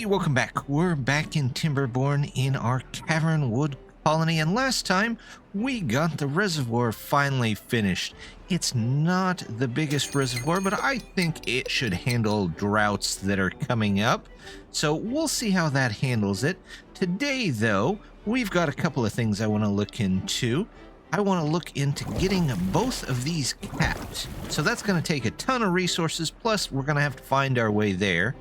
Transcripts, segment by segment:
Hey, welcome back. We're back in Timberborn in our Cavernwood colony, and last time we got the reservoir finally finished. It's not the biggest reservoir, but I think it should handle droughts that are coming up. So we'll see how that handles it. Today, though, we've got a couple of things I want to look into. I want to look into getting both of these capped. So that's going to take a ton of resources, plus we're going to have to find our way there.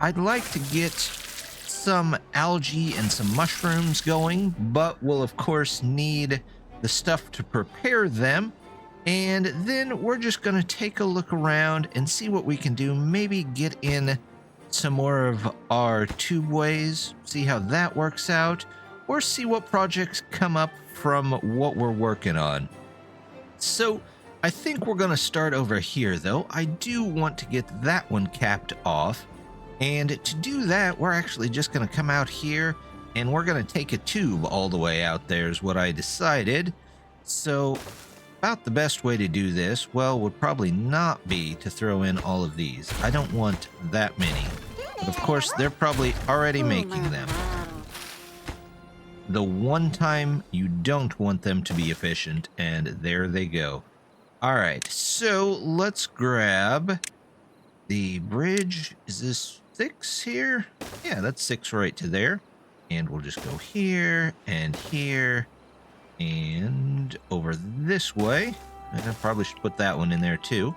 I'd like to get some algae and some mushrooms going, but we'll of course need the stuff to prepare them. And then we're just going to take a look around and see what we can do. Maybe get in some more of our tubeways, see how that works out, or see what projects come up from what we're working on. So I think we're going to start over here, though. I do want to get that one capped off. And to do that, we're actually just going to come out here and we're going to take a tube all the way out there is what I decided. So about the best way to do this, well, would probably not be to throw in all of these. I don't want that many. But of course, they're probably already making them. The one time you don't want them to be efficient, and there they go. All right, so let's grab the bridge. Is this 6 here? Yeah, that's 6 right to there. And we'll just go here and over this way. And I probably should put that one in there too.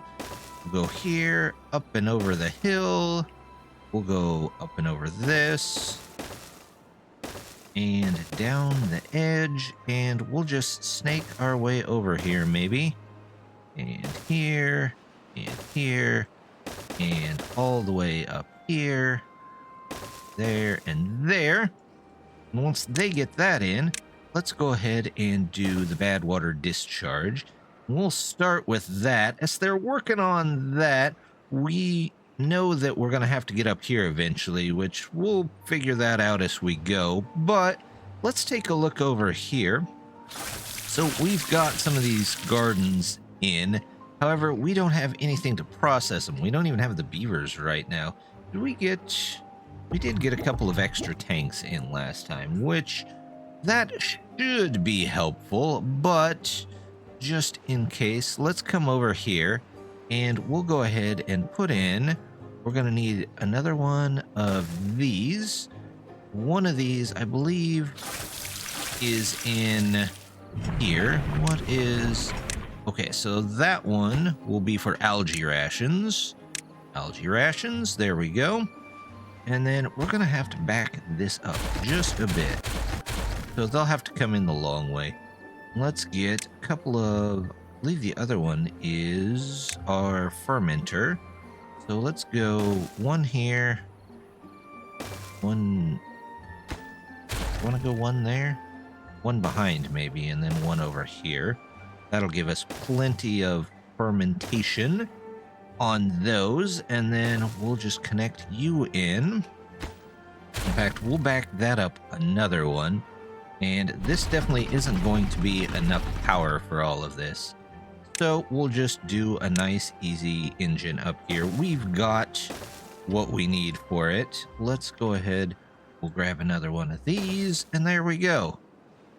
We'll go here, up and over the hill. We'll go up and over this. And down the edge. And we'll just snake our way over here maybe. And here. And here. And all the way up here, there, and there. And once they get that in, let's go ahead and do the Badwater discharge. We'll start with that. As they're working on that, we know that we're going to have to get up here eventually, which we'll figure that out as we go. But let's take a look over here. So we've got some of these gardens in. However, we don't have anything to process them. We don't even have the beavers right now. We did get a couple of extra tanks in last time, which that should be helpful, but just in case, let's come over here and we'll go ahead and put in, we're going to need another one of these. One of these, I believe, is in here. What is... Okay, so that one will be for algae rations. Algae rations, there we go. And then we're going to have to back this up just a bit. So they'll have to come in the long way. Let's get a couple of... I believe the other one is our fermenter. So let's go one here. One... Want to go one there? One behind maybe, and then one over here. That'll give us plenty of fermentation on those, and then we'll just connect you in. In fact, we'll back that up another one, and this definitely isn't going to be enough power for all of this. So we'll just do a nice, easy engine up here. We've got what we need for it. Let's go ahead. We'll grab another one of these, and there we go.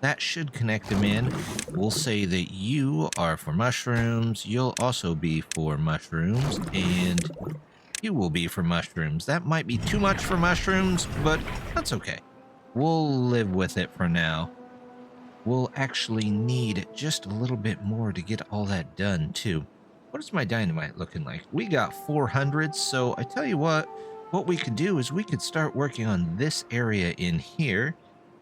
That should connect them in. We'll say that you are for mushrooms. You'll also be for mushrooms. And you will be for mushrooms. That might be too much for mushrooms, but that's okay. We'll live with it for now. We'll actually need just a little bit more to get all that done, too. What is my dynamite looking like? We got 400, so I tell you what we could do is we could start working on this area in here.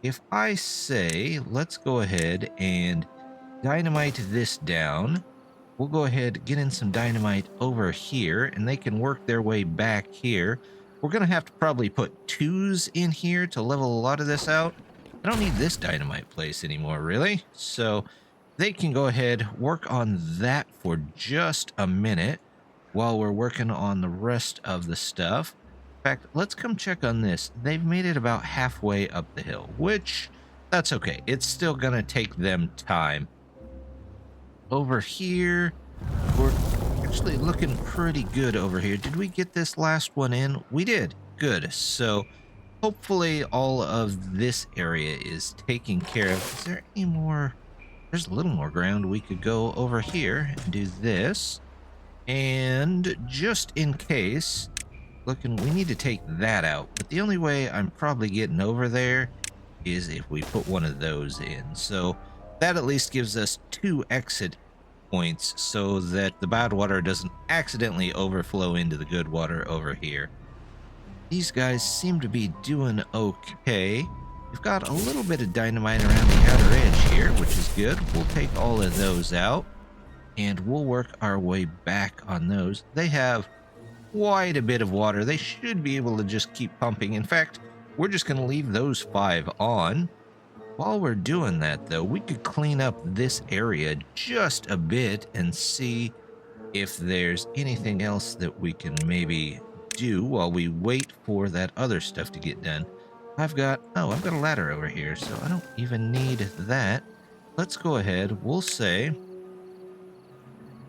If I say, let's go ahead and dynamite this down, we'll go ahead, get in some dynamite over here, and they can work their way back here. We're going to have to probably put 2s in here to level a lot of this out. I don't need this dynamite place anymore, really. So they can go ahead, work on that for just a minute while we're working on the rest of the stuff. In fact, let's come check on this. They've made it about halfway up the hill, which that's okay. It's still going to take them time. Over here, we're actually looking pretty good over here. Did we get this last one in? We did. Good. So hopefully all of this area is taken care of. Is there any more? There's a little more ground. We could go over here and do this. And just in case, looking, we need to take that out. But the only way I'm probably getting over there is if we put one of those in. So that at least gives us 2 exit points so that the bad water doesn't accidentally overflow into the good water over here. These guys seem to be doing okay. We've got a little bit of dynamite around the outer edge here, which is good. We'll take all of those out and we'll work our way back on those. They have quite a bit of water. They should be able to just keep pumping. In fact, we're just going to leave those 5 on. While we're doing that, though, we could clean up this area just a bit and see if there's anything else that we can maybe do while we wait for that other stuff to get done. I've got a ladder over here, so I don't even need that. Let's go ahead. We'll say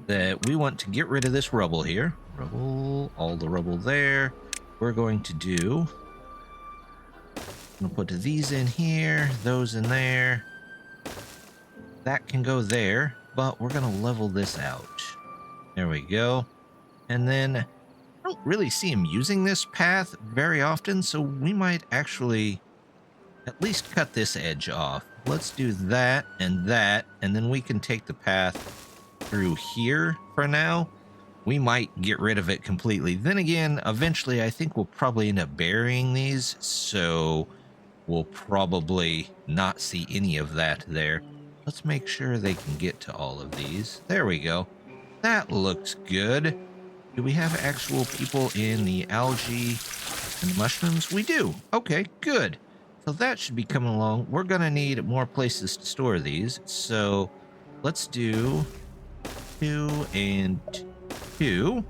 that we want to get rid of this rubble here. Rubble, all the rubble there. We're going to do... I'm going to put these in here, those in there. That can go there, but we're going to level this out. There we go. And then I don't really see him using this path very often, so we might actually at least cut this edge off. Let's do that, and then we can take the path through here for now. We might get rid of it completely. Then again, eventually I think we'll probably end up burying these, so we'll probably not see any of that there. Let's make sure they can get to all of these. There we go. That looks good. Do we have actual people in the algae and mushrooms? We do. Okay, good. So that should be coming along. We're going to need more places to store these. So let's do 2 and 2.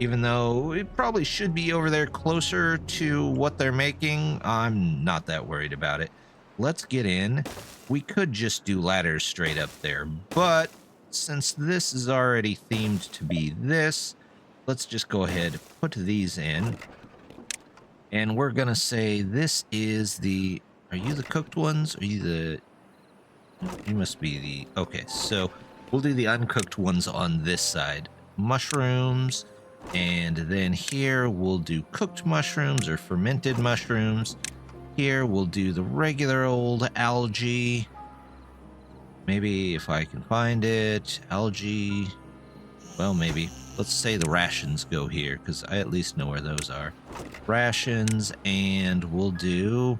Even though it probably should be over there closer to what they're making, I'm not that worried about it. Let's get in. We could just do ladders straight up there, but since this is already themed to be this, let's just go ahead, put these in. And we're going to say this is the... Are you the cooked ones? Are you the... You must be the... Okay, so we'll do the uncooked ones on this side. Mushrooms... And then here we'll do cooked mushrooms or fermented mushrooms. Here we'll do the regular old algae. Maybe if I can find it. Algae. Well, maybe. Let's say the rations go here because I at least know where those are. Rations, and we'll do...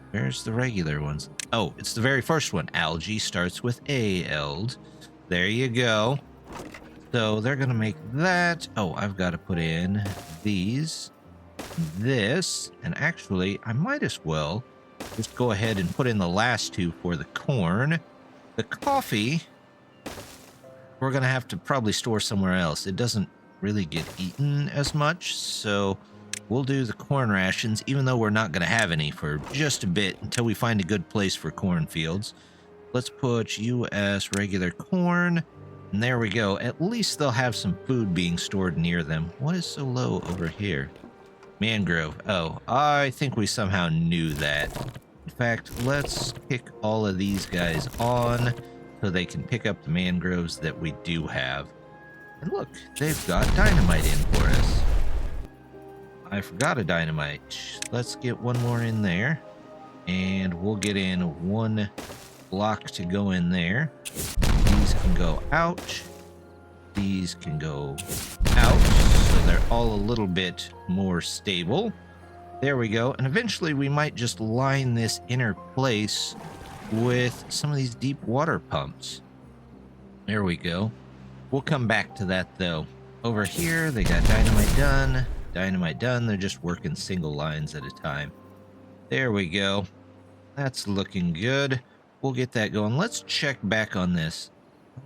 Where's the regular ones? Oh, it's the very first one. Algae starts with A-eld. There you go. So they're going to make that. Oh, I've got to put in these, this, and actually I might as well just go ahead and put in the last 2 for the corn. The coffee, we're going to have to probably store somewhere else. It doesn't really get eaten as much, so we'll do the corn rations, even though we're not going to have any for just a bit until we find a good place for cornfields. Let's put you as regular corn. And there we go. At least they'll have some food being stored near them. What is so low over here? Mangrove. Oh, I think we somehow knew that. In fact, let's kick all of these guys on so they can pick up the mangroves that we do have. And look, they've got dynamite in for us. I forgot a dynamite. Let's get one more in there. And we'll get in 1 block to go in there. These can go out. These can go out. So they're all a little bit more stable. There we go. And eventually we might just line this inner place with some of these deep water pumps. There we go. We'll come back to that though. Over here, they got dynamite done. Dynamite done. They're just working single lines at a time. There we go. That's looking good. We'll get that going. Let's check back on this.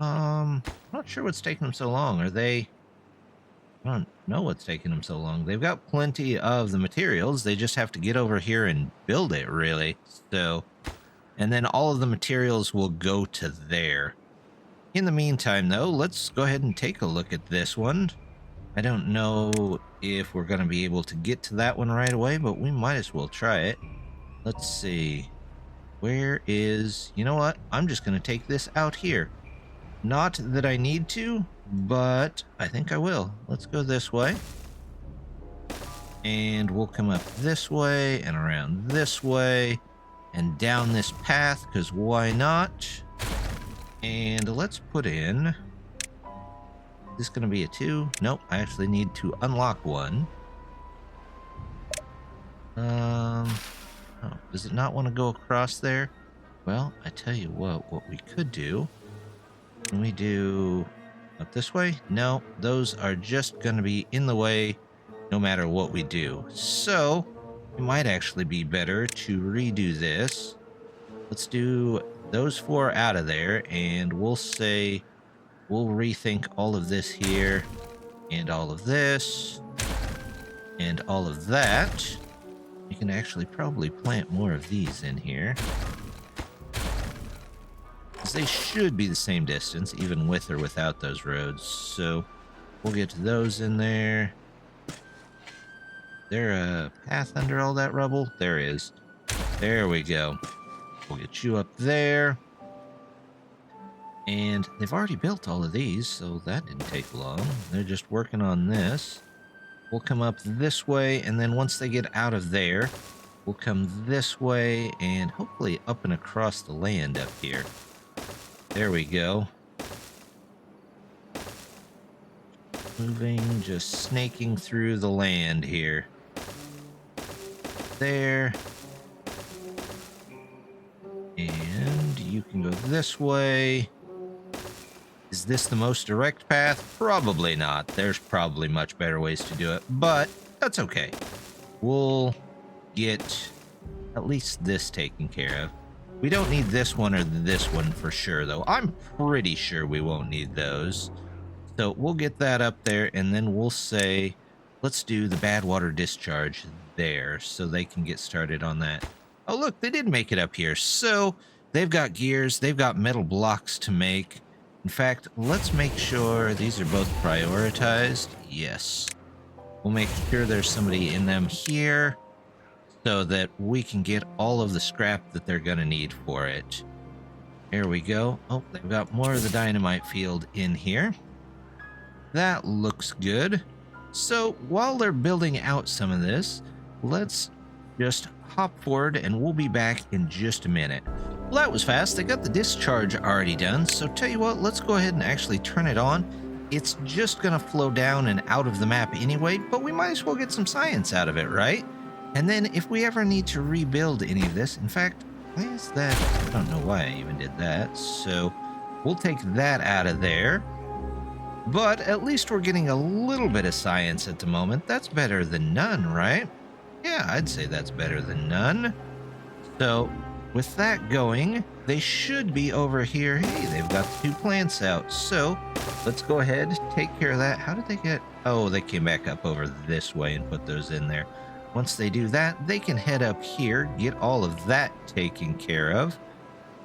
I'm not sure what's taking them so long. Are they... I don't know what's taking them so long. They've got plenty of the materials. They just have to get over here and build it, really. So, and then all of the materials will go to there. In the meantime, though, let's go ahead and take a look at this one. I don't know if we're going to be able to get to that one right away, but we might as well try it. Let's see. Where is... You know what? I'm just going to take this out here. Not that I need to, but I think I will. Let's go this way. And we'll come up this way and around this way and down this path, because why not? And let's put in... Is this going to be a 2? Nope, I actually need to unlock one. Oh, does it not want to go across there? Well, I tell you what we could do... Can we do up this way? No, those are just going to be in the way no matter what we do. So it might actually be better to redo this. Let's do those 4 out of there, and we'll say we'll rethink all of this here and all of this and all of that. We can actually probably plant more of these in here. They should be the same distance, even with or without those roads. So we'll get those in there. Is there a path under all that rubble? There is. There we go. We'll get you up there. And they've already built all of these, so that didn't take long. They're just working on this. We'll come up this way, and then once they get out of there, we'll come this way and hopefully up and across the land up here. There we go. Moving, just snaking through the land here. There. And you can go this way. Is this the most direct path? Probably not. There's probably much better ways to do it, but that's okay. We'll get at least this taken care of. We don't need this one or this one for sure, though. I'm pretty sure we won't need those. So we'll get that up there, and then we'll say, let's do the Badwater discharge there so they can get started on that. Oh, look, they did make it up here. So they've got gears. They've got metal blocks to make. In fact, let's make sure these are both prioritized. Yes. We'll make sure there's somebody in them here, so that we can get all of the scrap that they're going to need for it. There we go. Oh, they've got more of the dynamite field in here. That looks good. So while they're building out some of this, let's just hop forward and we'll be back in just a minute. Well, that was fast. They got the discharge already done. So tell you what, let's go ahead and actually turn it on. It's just going to flow down and out of the map anyway, but we might as well get some science out of it, right? And then if we ever need to rebuild any of this, in fact, why is that? I don't know why I even did that. So we'll take that out of there. But at least we're getting a little bit of science at the moment. That's better than none, right? Yeah, I'd say that's better than none. So with that going, they should be over here. Hey, they've got the 2 plants out. So let's go ahead, take care of that. How did they get? Oh, they came back up over this way and put those in there. Once they do that, they can head up here, get all of that taken care of.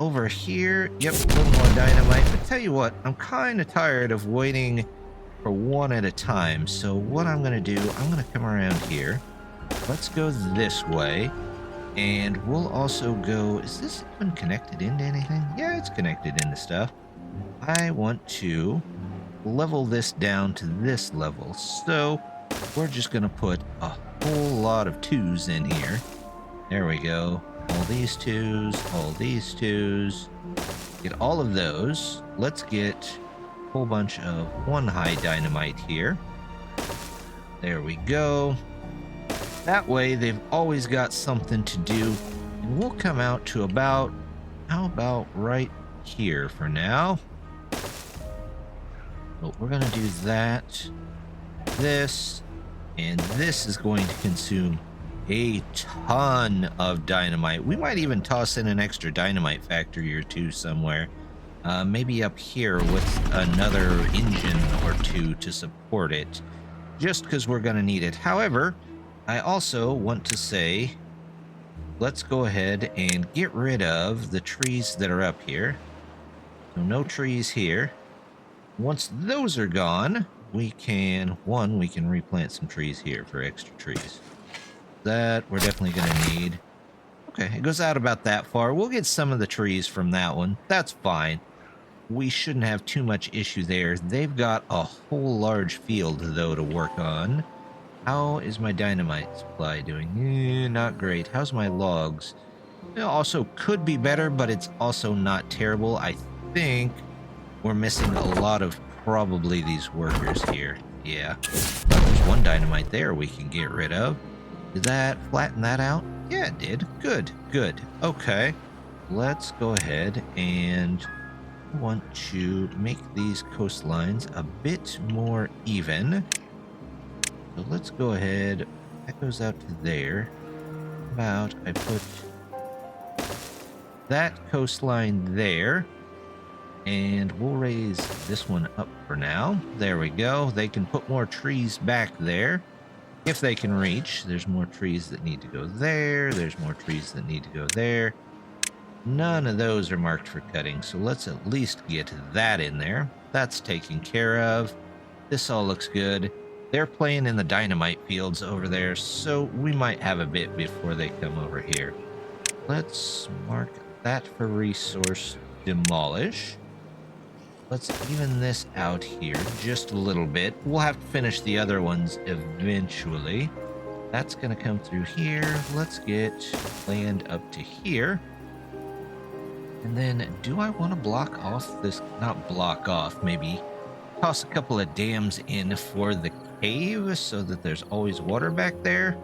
Over here, yep, a little more dynamite. But tell you what, I'm kind of tired of waiting for one at a time. So what I'm going to do, I'm going to come around here. Let's go this way. And we'll also go... Is this even connected into anything? Yeah, it's connected into stuff. I want to level this down to this level. So we're just going to put a whole lot of 2s in here. There we go. All these 2s, all these 2s. Get all of those. Let's get a whole bunch of 1 high dynamite here. There we go. That way they've always got something to do. And we'll come out to about, how about right here for now. So we're going to do that, this, and this is going to consume a ton of dynamite. We might even toss in an extra dynamite factory or 2 somewhere. Maybe up here with another engine or 2 to support it, just because we're going to need it. However, I also want to say, let's go ahead and get rid of the trees that are up here. So no trees here. Once those are gone, we can replant some trees here for extra trees. That we're definitely going to need. Okay, it goes out about that far. We'll get some of the trees from that one. That's fine. We shouldn't have too much issue there. They've got a whole large field, though, to work on. How is my dynamite supply doing? Not great. How's my logs? It also could be better, but it's also not terrible. I think we're missing a lot of probably these workers here. Yeah. There's one dynamite there we can get rid of. Did that flatten that out? Yeah, it did. Good, good. Okay. Let's go ahead and want to make these coastlines a bit more even. So let's go ahead. That goes out to there. About I put that coastline there. And we'll raise this one up for now. There we go. They can put more trees back there. If they can reach. There's more trees that need to go there. There's more trees that need to go there. None of those are marked for cutting, so let's at least get that in there. That's taken care of. This all looks good. They're playing in the dynamite fields over there, so we might have a bit before they come over here. Let's mark that for resource demolish. Let's even this out here just a little bit. We'll have to finish the other ones eventually. That's going to come through here. Let's get land up to here. And then do I want to block off this? Not block off, maybe toss a couple of dams in for the cave so that there's always water back there.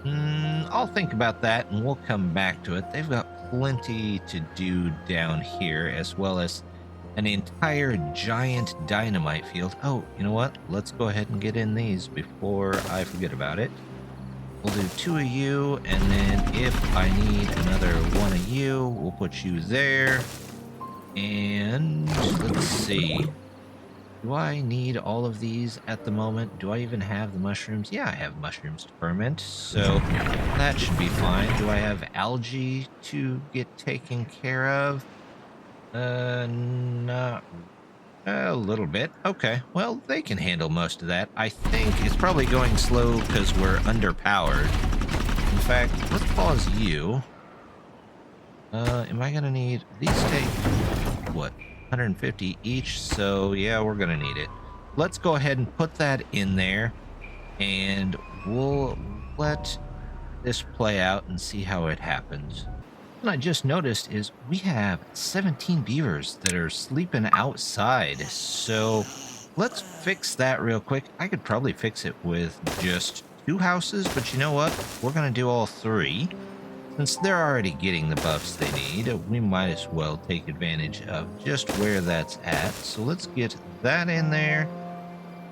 I'll think about that and we'll come back to it. They've got plenty to do down here, as well as an entire giant dynamite field. Oh, you know what? Let's go ahead and get in these before I forget about it. We'll do 2 of you, and then if I need another 1 of you, we'll put you there. And let's see. Do I need all of these at the moment? Do I even have the mushrooms? Yeah, I have mushrooms to ferment, so that should be fine. Do I have algae to get taken care of? Not a little bit. Okay, well, they can handle most of that. I think it's probably going slow because we're underpowered. In fact, let's pause you. Am I gonna need these? Take what, 150 each? So yeah, we're gonna need it. Let's go ahead and put that in there, and we'll let this play out and see how it happens. What I just noticed is we have 17 beavers that are sleeping outside. So let's fix that real quick. I could probably fix it with just 2 houses, but you know what? We're going to do all 3. Since they're already getting the buffs they need, we might as well take advantage of just where that's at. So let's get that in there.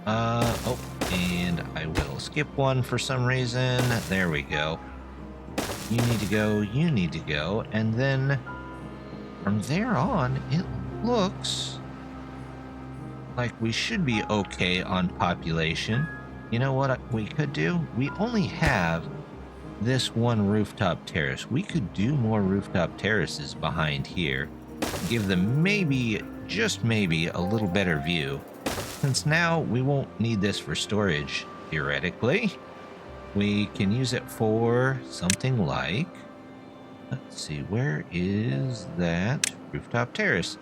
Oh, and I will skip one for some reason. There we go. You need to go, you need to go, and then from there on, it looks like we should be okay on population. You know what we could do? We only have this one rooftop terrace. We could do more rooftop terraces behind here, give them maybe, just maybe, a little better view. Since now we won't need this for storage, theoretically. We can use it for something like, let's see, where is that rooftop terrace?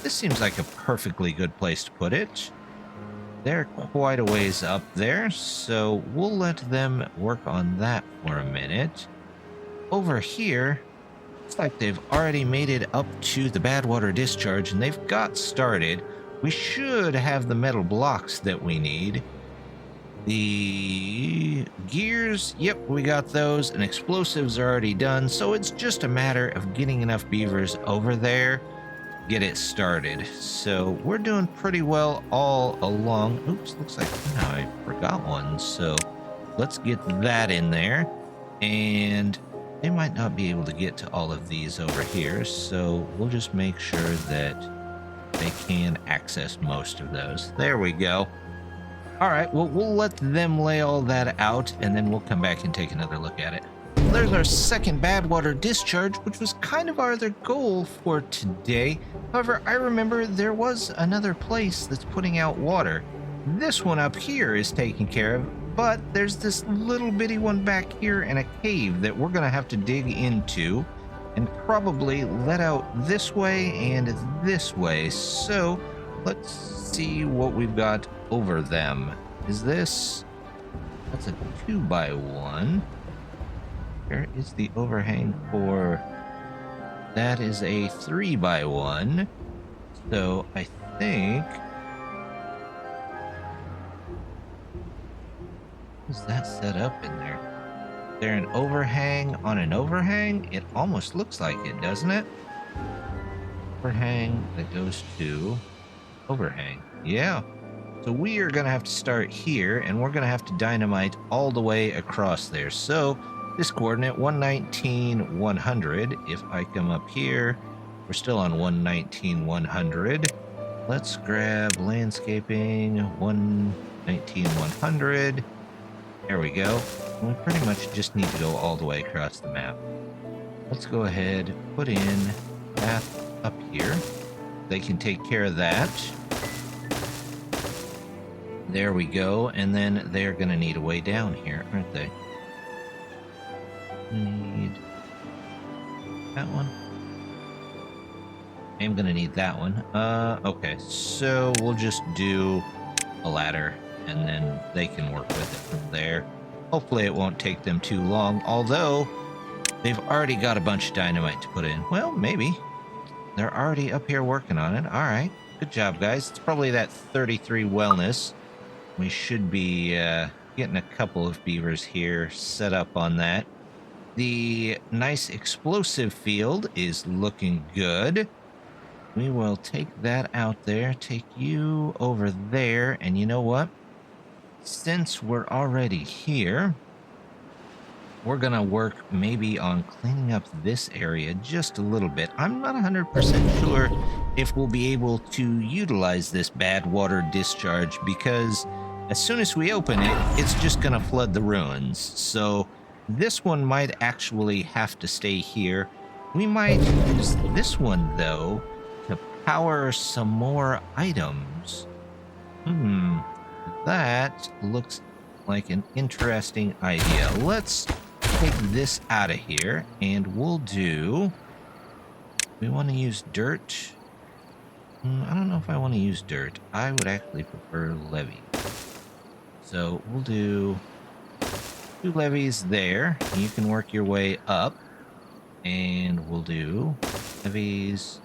This seems like a perfectly good place to put it. They're quite a ways up there, so we'll let them work on that for a minute. Over here, looks like they've already made it up to the Badwater discharge, and they've got started. We should have the metal blocks that we need. The gears, yep, we got those, and explosives are already done, so it's just a matter of getting enough beavers over there to get it started. So we're doing pretty well all along. Oops, looks like I forgot one, so let's get that in there. And they might not be able to get to all of these over here, so we'll just make sure that they can access most of those. There we go. All right, well, we'll let them lay all that out, and then we'll come back and take another look at it. There's our second Badwater discharge, which was kind of our other goal for today. However, I remember there was another place that's putting out water. This one up here is taken care of, but there's this little bitty one back here in a cave that we're going to have to dig into and probably let out this way and this way. So let's see what we've got over them. Is this... That's a 2x1. Where is the overhang for... That is a 3x1. So I think... Is that set up in there? Is there an overhang on an overhang? It almost looks like it, doesn't it? Overhang that goes to overhang. Yeah. So we are going to have to start here, and we're going to have to dynamite all the way across there. So this coordinate, 119, 100. If I come up here, we're still on 119, 100. Let's grab landscaping, 119, 100. There we go. We pretty much just need to go all the way across the map. Let's go ahead, put in path up here. They can take care of that. There we go. And then they're going to need a way down here, aren't they? Need that one. I'm going to need that one. Okay. So we'll just do a ladder, and then they can work with it from there. Hopefully it won't take them too long, although they've already got a bunch of dynamite to put in. Well, maybe. They're already up here working on it. All right. Good job, guys. It's probably that 33 wellness. We should be getting a couple of beavers here set up on that. The nice explosive field is looking good. We will take that out there, take you over there, and you know what? Since we're already here, we're going to work maybe on cleaning up this area just a little bit. I'm not 100% sure if we'll be able to utilize this Badwater discharge, because as soon as we open it, it's just going to flood the ruins. So this one might actually have to stay here. We might use this one, though, to power some more items. That looks like an interesting idea. Let's take this out of here, and we'll do... We want to use dirt. I don't know if I want to use dirt. I would actually prefer levee. So we'll do 2 levees there. You can work your way up. And we'll do levees.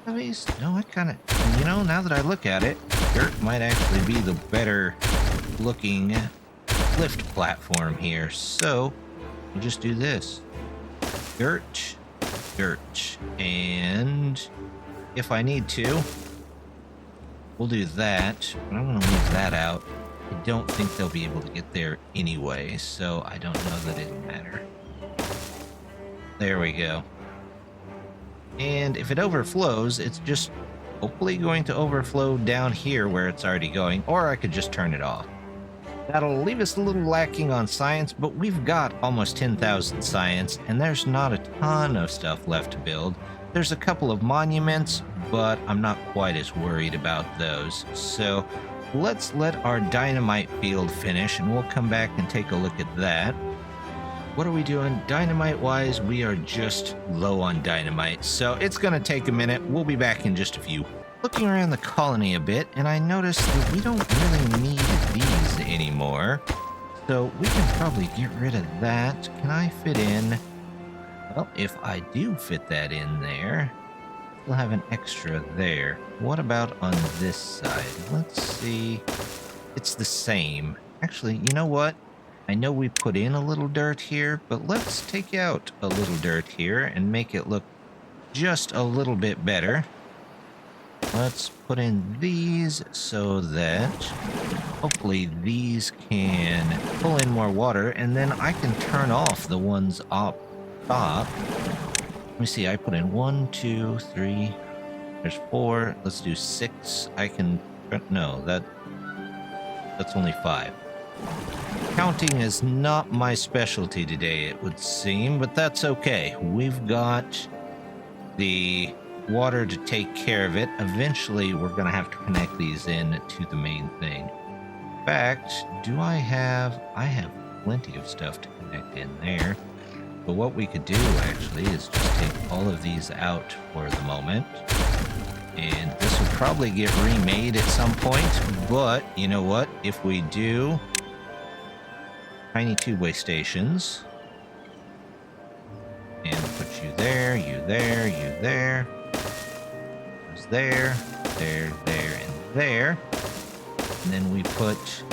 Levees? No, I kind of... You know, now that I look at it, dirt might actually be the better looking lift platform here. So we'll just do this. Dirt, dirt. And if I need to, we'll do that. But I'm going to leave that out. I don't think they'll be able to get there anyway, so I don't know that it'll matter. There we go. And if it overflows, it's just hopefully going to overflow down here where it's already going, or I could just turn it off. That'll leave us a little lacking on science, but we've got almost 10,000 science, and there's not a ton of stuff left to build. There's a couple of monuments, but I'm not quite as worried about those. So let's let our dynamite field finish, and we'll come back and take a look at that. What are we doing? Dynamite-wise, we are just low on dynamite, so it's going to take a minute. We'll be back in just a few. Looking around the colony a bit, and I noticed that we don't really need these anymore, so we can probably get rid of that. Can I fit in? Well, if I do fit that in there, we'll have an extra there. What about on this side? Let's see. It's the same. Actually, you know what? I know we put in a little dirt here, but let's take out a little dirt here and make it look just a little bit better. Let's put in these so that hopefully these can pull in more water, and then I can turn off the ones up top. Let me see, I put in 1, 2, 3, there's 4, let's do 6. I can, no, that's only 5. Counting is not my specialty today, it would seem, but that's okay. We've got the water to take care of it. Eventually, we're going to have to connect these in to the main thing. In fact, I have plenty of stuff to connect in there. But what we could do actually is just take all of these out for the moment. And this will probably get remade at some point. But you know what? If we do tiny tubeway stations, and put you there, you there, you there, there's there, and there. And then we put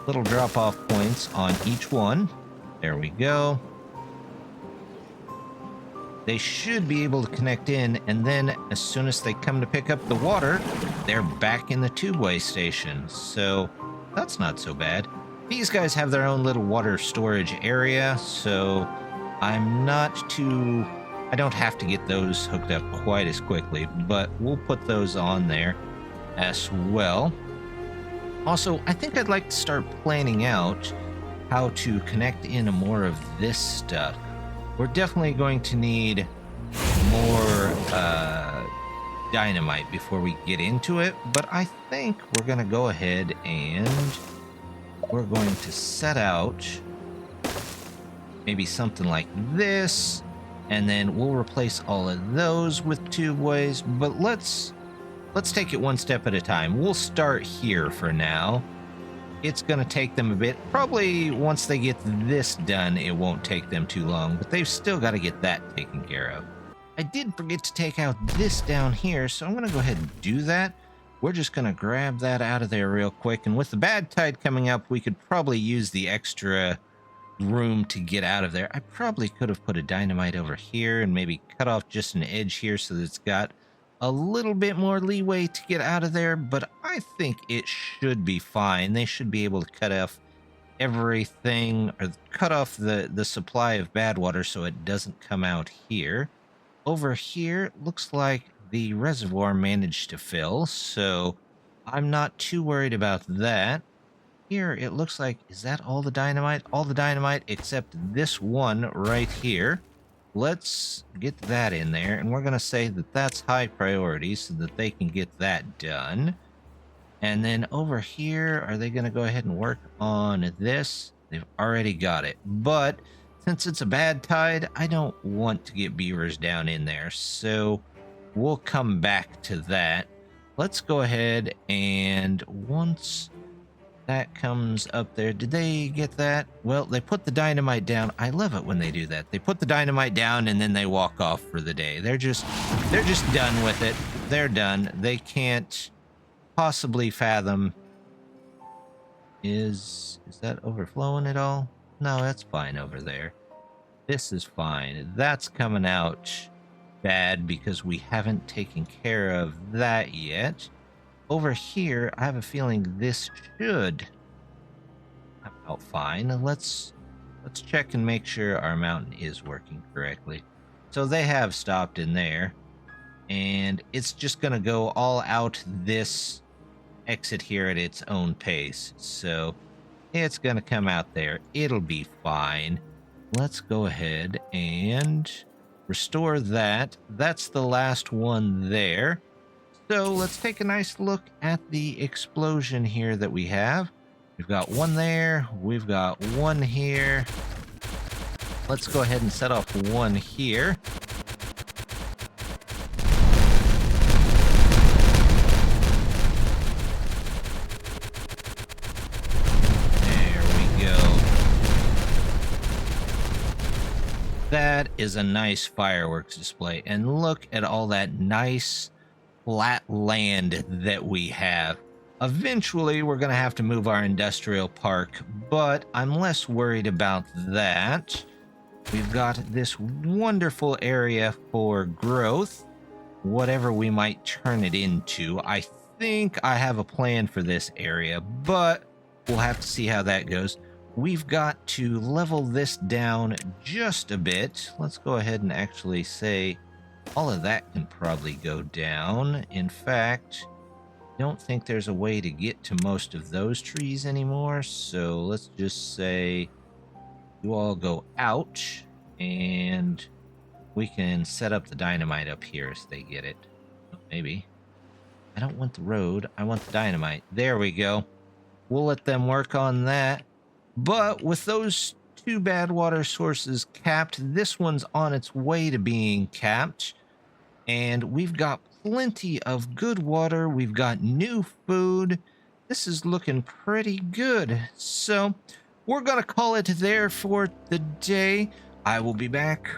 little drop-off points on each one. There we go. They should be able to connect in, and then as soon as they come to pick up the water, they're back in the tubeway station. So that's not so bad. These guys have their own little water storage area, so I don't have to get those hooked up quite as quickly, but we'll put those on there as well. Also, I think I'd like to start planning out how to connect in more of this stuff. We're definitely going to need more dynamite before we get into it, but I think we're going to go ahead and we're going to set out maybe something like this, and then we'll replace all of those with tubeways. But let's take it one step at a time. We'll start here for now. It's going to take them a bit. Probably once they get this done, it won't take them too long, but they've still got to get that taken care of. I did forget to take out this down here, so I'm going to go ahead and do that. We're just going to grab that out of there real quick, and with the bad tide coming up, we could probably use the extra room to get out of there. I probably could have put a dynamite over here and maybe cut off just an edge here so that it's got a little bit more leeway to get out of there, but I think it should be fine. They should be able to cut off everything, or cut off the supply of Badwater so it doesn't come out here. Over here, looks like the reservoir managed to fill, so I'm not too worried about that. Here, it looks like, is that all the dynamite? All the dynamite except this one right here. Let's get that in there, and we're going to say that that's high priority so that they can get that done. And then over here, are they going to go ahead and work on this? They've already got it. But since it's a bad tide, I don't want to get beavers down in there, so we'll come back to that. Let's go ahead, and once that comes up there, did they get that? Well, they put the dynamite down. I love it when they do that. They put the dynamite down and then they walk off for the day. They're just done with it. They're done. They can't possibly fathom. Is that overflowing at all? No, that's fine over there. This is fine. That's coming out bad because we haven't taken care of that yet. Over here, I have a feeling this should come out fine. Let's check and make sure our mountain is working correctly. So they have stopped in there, and it's just going to go all out this exit here at its own pace. So it's going to come out there. It'll be fine. Let's go ahead and restore that. That's the last one there. So let's take a nice look at the explosion here that we have. We've got one there. We've got one here. Let's go ahead and set off one here. There we go. That is a nice fireworks display. And look at all that nice flat land that we have. Eventually, we're going to have to move our industrial park, but I'm less worried about that. We've got this wonderful area for growth, whatever we might turn it into. I think I have a plan for this area, but we'll have to see how that goes. We've got to level this down just a bit. Let's go ahead and actually say all of that can probably go down. In fact, I don't think there's a way to get to most of those trees anymore. So let's just say you all go out, and We can set up the dynamite up here so they get it. Maybe. I don't want the road. I want the dynamite. There we go. We'll let them work on that. But with those two Badwater sources capped, this one's on its way to being capped. And we've got plenty of good water. We've got new food. This is looking pretty good. So we're going to call it there for the day. I will be back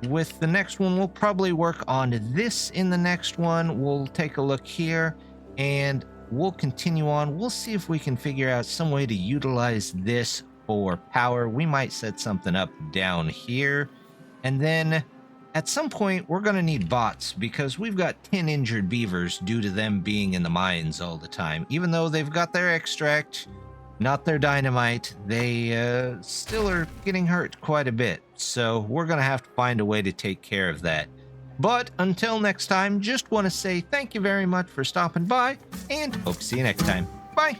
with the next one. We'll probably work on this in the next one. We'll take a look here and we'll continue on. We'll see if we can figure out some way to utilize this for power. We might set something up down here. And then at some point, we're going to need bots because we've got 10 injured beavers due to them being in the mines all the time. Even though they've got their extract, not their dynamite, they still are getting hurt quite a bit. So we're going to have to find a way to take care of that. But until next time, just want to say thank you very much for stopping by and hope to see you next time. Bye.